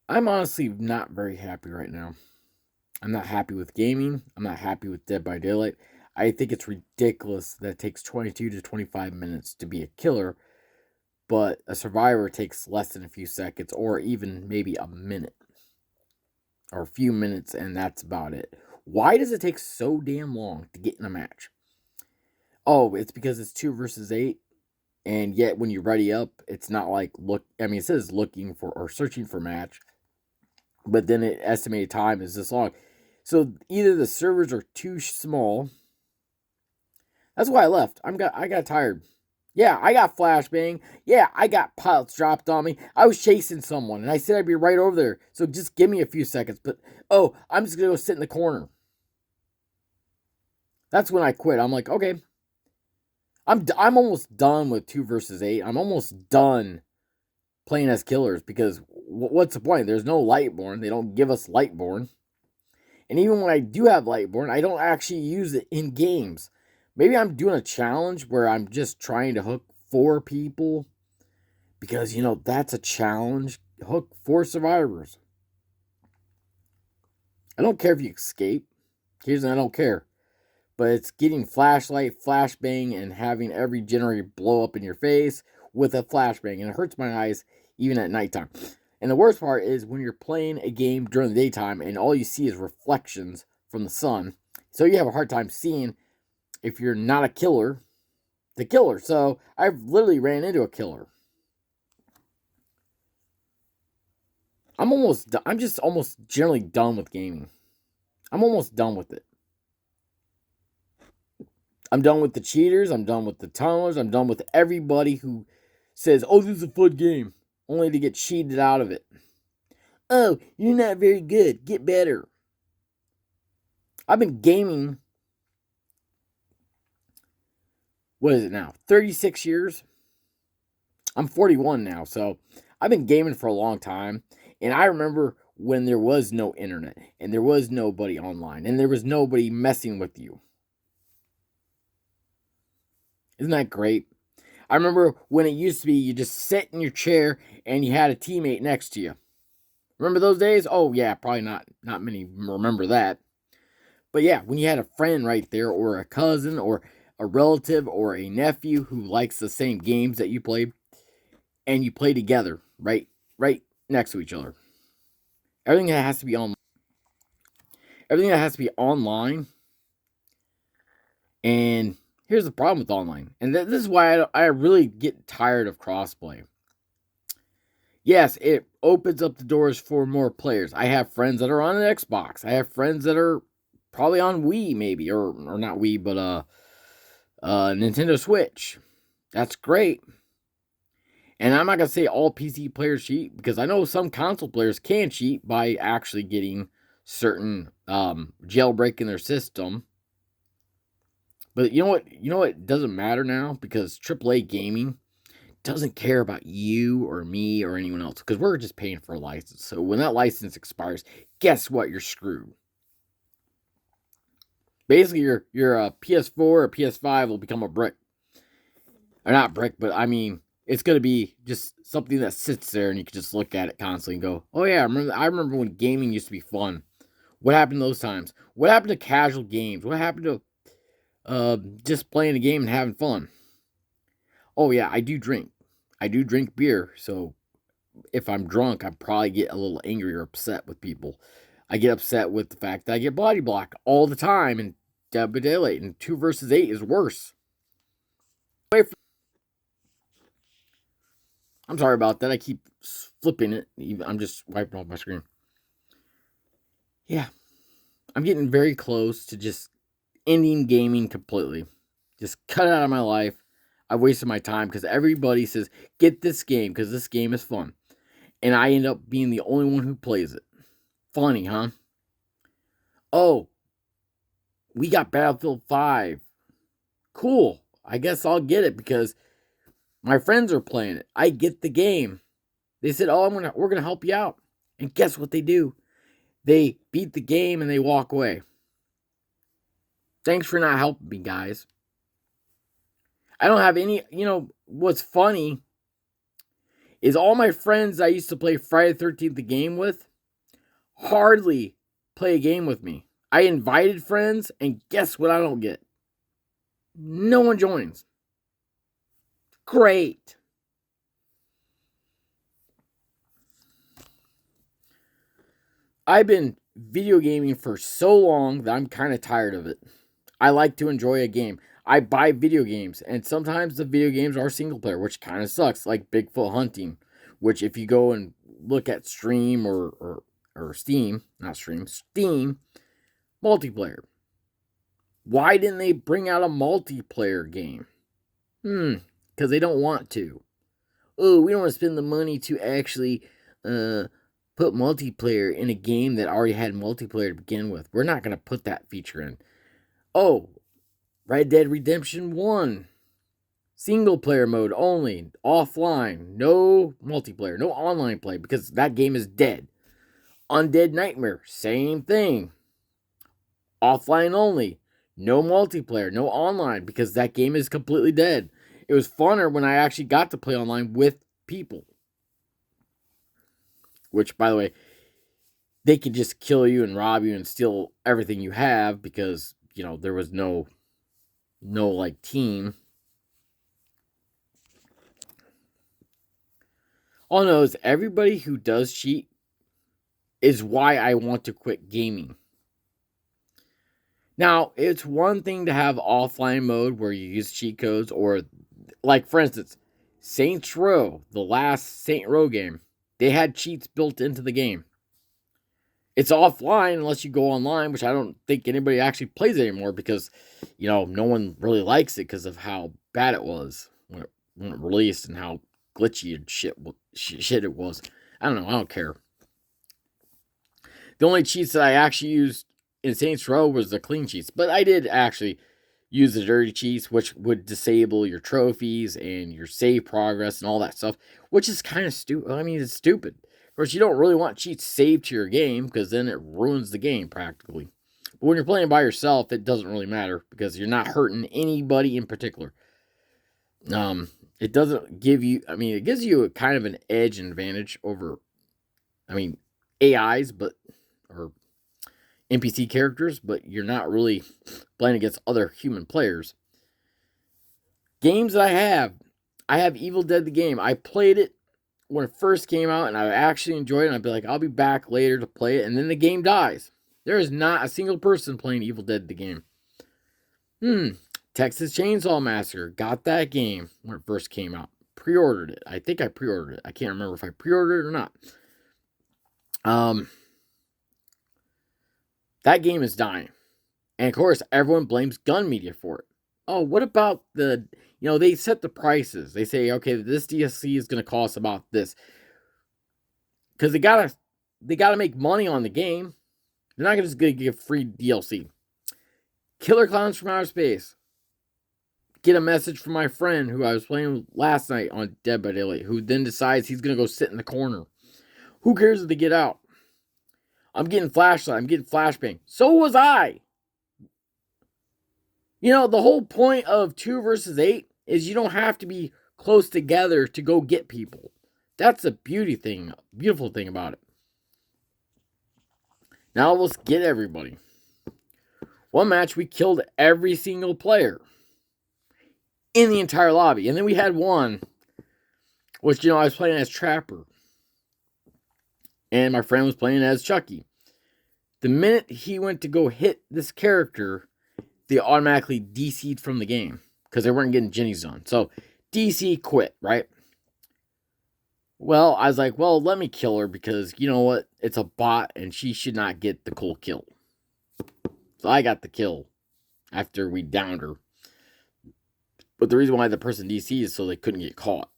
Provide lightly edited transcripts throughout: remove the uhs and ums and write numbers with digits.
I'm honestly not very happy right now. I'm not happy with gaming. I'm not happy with Dead by Daylight. I think it's ridiculous that it takes 22 to 25 minutes to be a killer, but a survivor takes less than a few seconds or even maybe a minute or a few minutes, and that's about it. Why does it take so damn long to get in a match? Oh, it's because it's 2 versus 8, and yet when you ready up, it's not like it says looking for or searching for match, but then it estimated time is this long. So either the servers are too small. That's why I left. I got tired. Yeah, I got flashbang. Yeah, I got pilots dropped on me. I was chasing someone, and I said I'd be right over there. So just give me a few seconds. But oh, I'm just gonna go sit in the corner. That's when I quit. I'm like, okay, I'm almost done with 2 versus 8. I'm almost done playing as killers because what's the point? There's no Lightborn. They don't give us Lightborn. And even when I do have Lightborn, I don't actually use it in games. Maybe I'm doing a challenge where I'm just trying to hook 4 people because, that's a challenge. Hook 4 survivors. I don't care if you escape. Here's I don't care. But it's getting flashlight, flashbang, and having every generator blow up in your face with a flashbang. And it hurts my eyes even at nighttime. And the worst part is when you're playing a game during the daytime and all you see is reflections from the sun. So you have a hard time seeing if you're not a killer, the killer. So I've literally ran into a killer. I'm just almost generally done with gaming. I'm almost done with it. I'm done with the cheaters. I'm done with the tunnelers. I'm done with everybody who says, oh, this is a fun game, only to get cheated out of it. Oh, you're not very good. Get better. I've been gaming, what is it now? 36 years? I'm 41 now, so I've been gaming for a long time. And I remember when there was no internet and there was nobody online and there was nobody messing with you. Isn't that great? I remember when it used to be you just sit in your chair and you had a teammate next to you. Remember those days? Oh yeah, probably not many remember that. But yeah, when you had a friend right there or a cousin or a relative or a nephew who likes the same games that you play and you play together, right next to each other. Everything that has to be on everything that has to be online. And here's the problem with online. And this is why I really get tired of crossplay. Yes, it opens up the doors for more players. I have friends that are on an Xbox. I have friends that are probably on Wii, maybe, or not Wii, but Nintendo Switch. That's great. And I'm not gonna say all PC players cheat because I know some console players can cheat by actually getting certain jailbreaking their system. But you know what? You know what doesn't matter now because AAA gaming doesn't care about you or me or anyone else because we're just paying for a license. So when that license expires, guess what? You're screwed. Basically, your PS4 or PS5 will become a brick, or not brick, but I mean it's gonna be just something that sits there and you can just look at it constantly and go, oh yeah, I remember when gaming used to be fun. What happened to those times? What happened to casual games? What happened to just playing a game and having fun? Oh yeah, I do drink. I do drink beer, so if I'm drunk, I probably get a little angry or upset with people. I get upset with the fact that I get body blocked all the time in Dead by Daylight, and 2 versus 8 is worse. I'm sorry about that. I keep flipping it. I'm just wiping off my screen. Yeah, I'm getting very close to just ending gaming completely. Just cut it out of my life. I wasted my time because everybody says, get this game because this game is fun. And I end up being the only one who plays it. Funny, huh? Oh, we got Battlefield 5. Cool. I guess I'll get it because my friends are playing it. I get the game. They said, "Oh, we're gonna help you out." And guess what they do? They beat the game and they walk away. Thanks for not helping me, guys. I don't have any, what's funny is all my friends I used to play Friday the 13th the game with hardly play a game with me. I invited friends, and guess what I don't get? No one joins. Great. I've been video gaming for so long that I'm kind of tired of it. I like to enjoy a game. I buy video games, and sometimes the video games are single player, which kind of sucks, like Bigfoot Hunting, which if you go and look at Stream or Steam, not Stream, Steam, multiplayer. Why didn't they bring out a multiplayer game? Because they don't want to. Oh, we don't want to spend the money to actually put multiplayer in a game that already had multiplayer to begin with. We're not going to put that feature in. Oh, Red Dead Redemption 1. Single player mode only. Offline. No multiplayer. No online play because that game is dead. Undead Nightmare. Same thing. Offline only. No multiplayer. No online because that game is completely dead. It was funner when I actually got to play online with people. Which, by the way, they could just kill you and rob you and steal everything you have because, there was no like team. All I know is everybody who does cheat is why I want to quit gaming. Now, it's one thing to have offline mode where you use cheat codes or, like, for instance, Saints Row, the last Saint Row game, they had cheats built into the game. It's offline unless you go online, which I don't think anybody actually plays anymore because, no one really likes it because of how bad it was when it released and how glitchy and shit it was. I don't know. I don't care. The only cheats that I actually used in Saints Row was the clean cheats, but I did actually use the dirty cheats, which would disable your trophies and your save progress and all that stuff, which is kind of stupid. I mean, it's stupid. Of course, you don't really want cheats saved to your game because then it ruins the game practically. But when you're playing by yourself, it doesn't really matter because you're not hurting anybody in particular. It doesn't give you, it gives you a kind of an edge and advantage over, AIs, or NPC characters, but you're not really playing against other human players. Games that I have Evil Dead the game. I played it when it first came out, and I actually enjoyed it, and I'd be like, I'll be back later to play it, and then the game dies. There is not a single person playing Evil Dead the game. Texas Chainsaw Massacre. Got that game when it first came out. Pre-ordered it. I think I pre-ordered it. I can't remember if I pre-ordered it or not. That game is dying. And of course, everyone blames Gun Media for it. Oh, what about they set the prices. They say, okay, this DLC is going to cost about this. Because they gotta make money on the game. They're not just going to give free DLC. Killer Clowns from Outer Space. Get a message from my friend who I was playing with last night on Dead by Daylight, who then decides he's going to go sit in the corner. Who cares if they get out? I'm getting flashlight. I'm getting flashbang. So was I. The whole point of 2 versus 8 is you don't have to be close together to go get people. That's the beautiful thing about it. Now let's get everybody. One match, we killed every single player in the entire lobby. And then we had one, which, I was playing as Trapper. And my friend was playing as Chucky. The minute he went to go hit this character, they automatically DC'd from the game. Because they weren't getting Jenny's done. So, DC quit, right? Well, I was like, let me kill her because, you know what? It's a bot and she should not get the cool kill. So I got the kill after we downed her. But the reason why the person DC is so they couldn't get caught.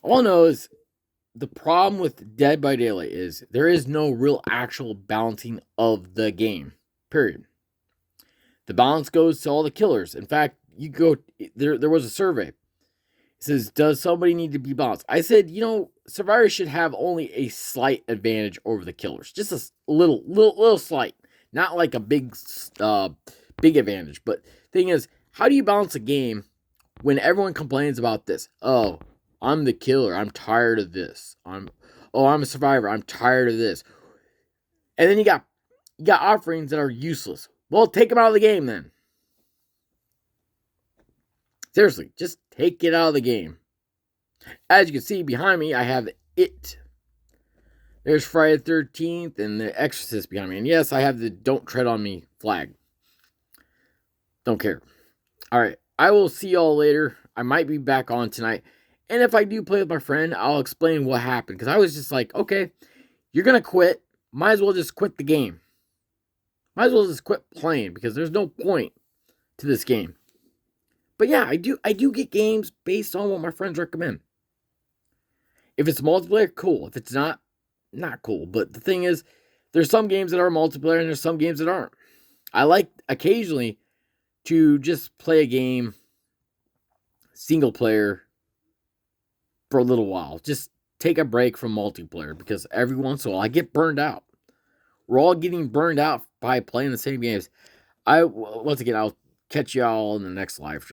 All I know is the problem with Dead by Daylight is there is no real actual balancing of the game. Period. The balance goes to all the killers. In fact, there was a survey. It says, does somebody need to be balanced? I said, survivors should have only a slight advantage over the killers. Just a little slight. Not like a big advantage. But thing is, how do you balance a game when everyone complains about this, oh, I'm the killer, I'm tired of this. I'm a survivor, I'm tired of this. And then you got offerings that are useless. Well, take them out of the game then. Seriously, just take it out of the game. As you can see behind me, I have It. There's Friday the 13th and The Exorcist behind me. And yes, I have the Don't Tread on Me flag. Don't care. Alright, I will see y'all later. I might be back on tonight. And if I do play with my friend, I'll explain what happened. Because I was just like, okay, you're going to quit. Might as well just quit the game. Might as well just quit playing. Because there's no point to this game. But yeah, I do get games based on what my friends recommend. If it's multiplayer, cool. If it's not cool. But the thing is, there's some games that are multiplayer and there's some games that aren't. I like occasionally to just play a game single player for a little while. Just take a break from multiplayer because every once in a while I get burned out. We're all getting burned out by playing the same games. Once again, I'll catch y'all in the next live stream.